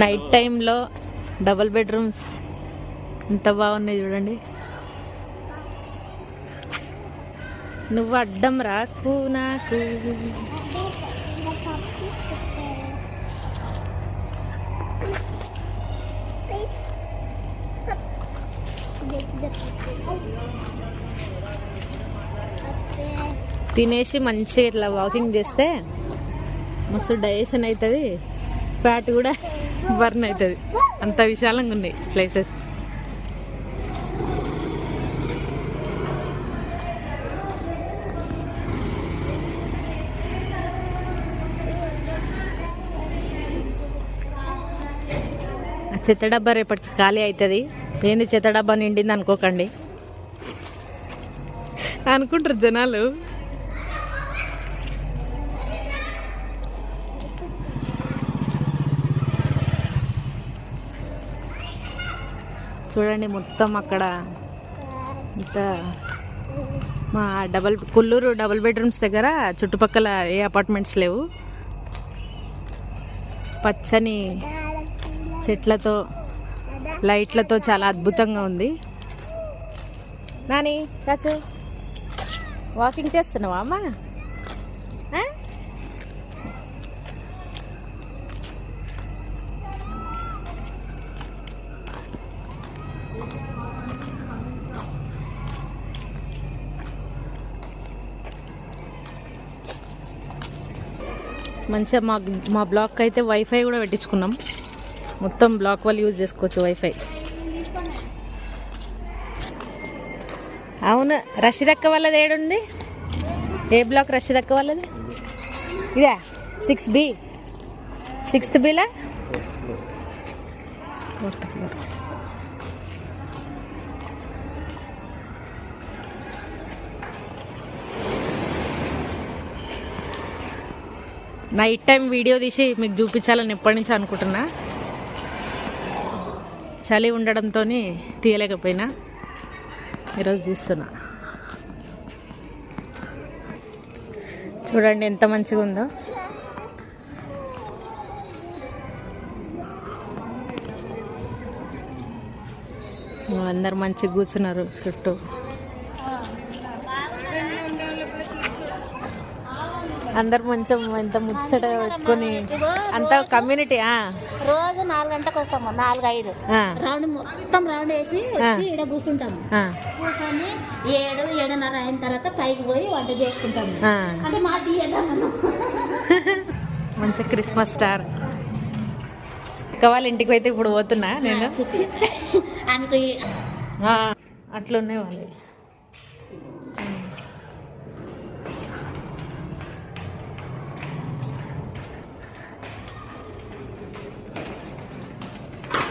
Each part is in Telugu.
నైట్ టైంలో డబుల్ బెడ్రూమ్స్ ఎంత బాగున్నాయి చూడండి. నువ్వు అడ్డం రాకు నాకు. తినేసి మంచిగా ఇట్లా వాకింగ్ చేస్తే మస్తు డైజెషన్ అవుతుంది, ఫ్యాట్ కూడా బర్న్ అవుతుంది. అంత విశాలంగా ఉన్నాయి ప్లేసెస్. చెత్త డబ్బా రేపటికి ఖాళీ అవుతుంది. ఏంది చెత్త డబ్బా నిండింది అనుకోకండి, అనుకుంటారు జనాలు. చూడండి మొత్తం అక్కడ ఇంత మా కొల్లూరు డబుల్ బెడ్రూమ్స్ దగ్గర చుట్టుపక్కల ఏ అపార్ట్మెంట్స్ లేవు. పచ్చని చెట్లతో లైట్లతో చాలా అద్భుతంగా ఉంది. నాని చాచు వాకింగ్ చేస్తున్నావా అమ్మా? మంచిగా మా బ్లాక్ అయితే వైఫై కూడా పెట్టించుకున్నాం. మొత్తం బ్లాక్ వాళ్ళు యూజ్ చేసుకోవచ్చు వైఫై. అవును, రషీదక్క వాళ్ళది ఏడుంది? ఏ బ్లాక్ రషీదక్క వాళ్ళది? ఇదా 6B, 6th బిలా? Night time video తీసి మీకు చూపించాలని ఎప్పటి నుంచి అనుకుంటున్నా. చలి ఉండడంతో తీయలేకపోయినా ఈరోజు తీస్తున్నా. చూడండి ఎంత మంచిగా ఉందో. అందరు మంచిగా కూర్చున్నారు చుట్టూ. అందరు మంచం ఎంత ముచ్చట పెట్టుకొని అంత కమ్యూనిటీ. రోజు 4 గంటలకు వస్తాము, 4-5 రౌండ్ మొత్తం రౌండ్ వేసి వచ్చి ఇక్కడ కూర్చుంటాము. కూర్చొని 7-7:30 అయిన తర్వాత పైకి పోయి వంట చేసుకుంటాము. అంటే మా తీయదా మనం మంచి క్రిస్మస్ స్టార్. అక్క వాళ్ళ ఇంటికి అయితే ఇప్పుడు పోతున్నా నేను. ఆమెకు అట్లున్నాయి వాళ్ళు.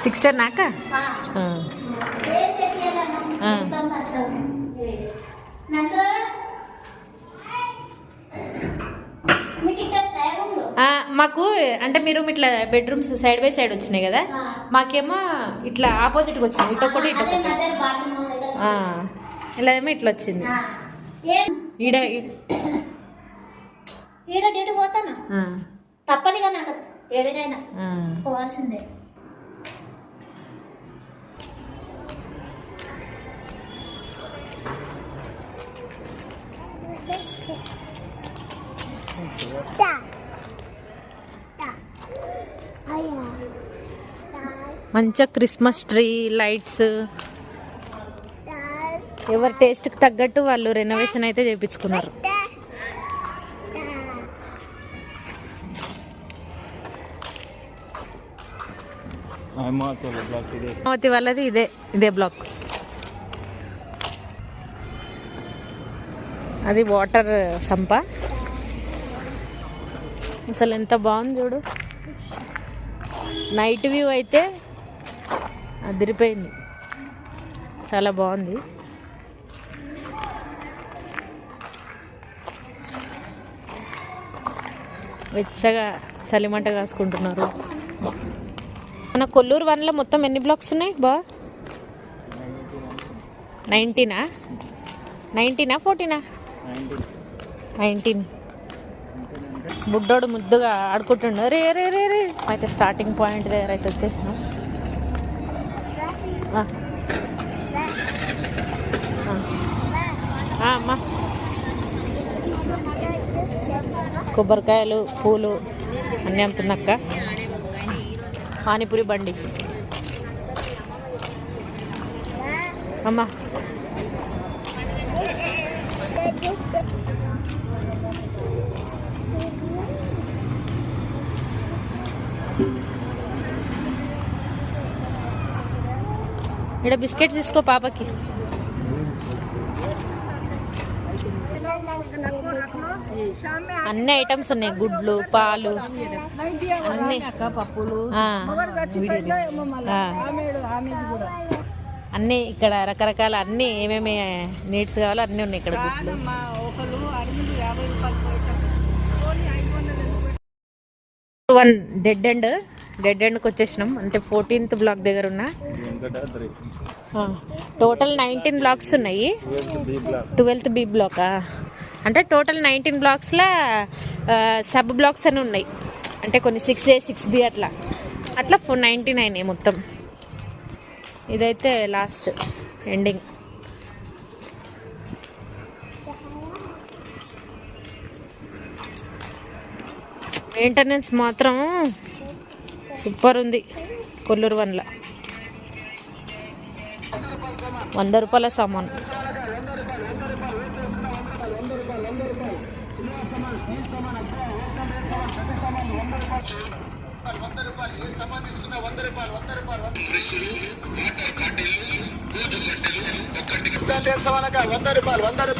సిస్టర్ నాక మాకు అంటే మీరు ఇట్లా బెడ్రూమ్స్ సైడ్ బై సైడ్ వచ్చినాయి కదా, మాకేమో ఇట్లా ఆపోజిట్గా వచ్చింది. ఇటొకటి ఇటొకటి, ఇలాదేమో ఇట్లా వచ్చింది. ఈడ డ్యూటీ పోతాను తప్పదుగా, నాకు ఏడైనా పోవాల్సిందే. మంచిగా క్రిస్మస్ ట్రీ లైట్స్, ఎవరి టేస్ట్కి తగ్గట్టు వాళ్ళు రెనోవేషన్ అయితే చేయించుకున్నారు. అమరావతి వాళ్ళది ఇదే బ్లాక్. అది వాటర్ సంప. అసలు ఎంత బాగుంది చూడు. నైట్ వ్యూ అయితే అదిరిపోయింది, చాలా బాగుంది. వెచ్చగా చలిమంట కాసుకుంటున్నారు. మన కొల్లూరు 1లో మొత్తం ఎన్ని బ్లాక్స్ ఉన్నాయి బా? 19 14 19. బుడ్డోడు ముద్దుగా ఆడుకుంటుండు. రే రే రే రే అయితే స్టార్టింగ్ పాయింట్ దగ్గర అయితే వచ్చేసినాం. అమ్మా కొబ్బరికాయలు పూలు అన్నీ అమ్ముతున్నక్క. పానీపూరి బండి అమ్మా. ఇక్కడ బిస్కెట్స్ తీసుకో పాపకి. అన్ని ఐటమ్స్ ఉన్నాయి, గుడ్లు, పాలు, అన్ని అన్నీ ఇక్కడ రకరకాల అన్ని ఏమేమి నీడ్స్ కావాలో అన్నీ ఉన్నాయి ఇక్కడ. గుడ్లు డెడ్ ఎండ్కి వచ్చేసినాం. అంటే 14th బ్లాక్ దగ్గర ఉన్న టోటల్ 19 బ్లాక్స్ ఉన్నాయి. 12th B బ్లాకా అంటే టోటల్ 19 బ్లాక్స్లో సబ్ బ్లాక్స్ అని ఉన్నాయి. అంటే కొన్ని 6A 6B అట్లా 99 మొత్తం. ఇదైతే లాస్ట్ ఎండింగ్. మెయింటెనెన్స్ మాత్రం సూపర్ ఉంది. కొల్లూరు 1లో 100 రూపాయల సామాను.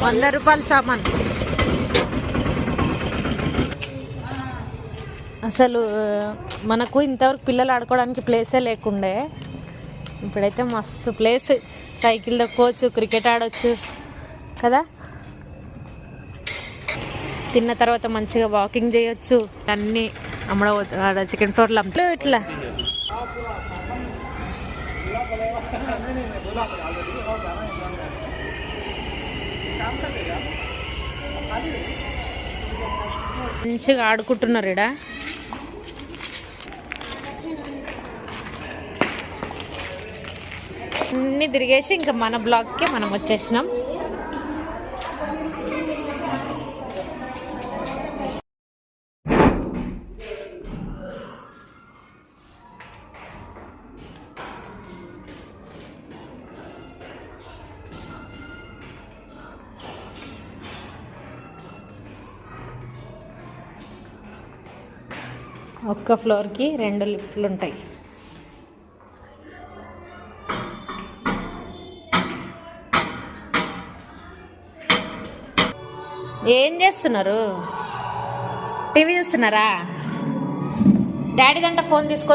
₹100 సామాన్. అసలు మనకు ఇంతవరకు పిల్లలు ఆడుకోవడానికి ప్లేసే లేకుండే. ఇప్పుడైతే మస్తు ప్లేస్. సైకిల్ తొక్కోవచ్చు, క్రికెట్ ఆడవచ్చు కదా. తిన్న తర్వాత మంచిగా వాకింగ్ చేయొచ్చు. అన్నీ ఆడ చికెన్ ఫ్లోర్లో ఇట్లా మంచిగా ఆడుకుంటున్నారు ఈడ. అన్నీ తిరిగేసి ఇంకా మన బ్లాక్కి మనం వచ్చేసినాం. ఒక్క ఫ్లోర్కి 2 లిఫ్ట్లు ఉంటాయి. ఏం చేస్తున్నారు? టీవీ చూస్తున్నారా? డాడీ దంట ఫోన్ తీసుకో.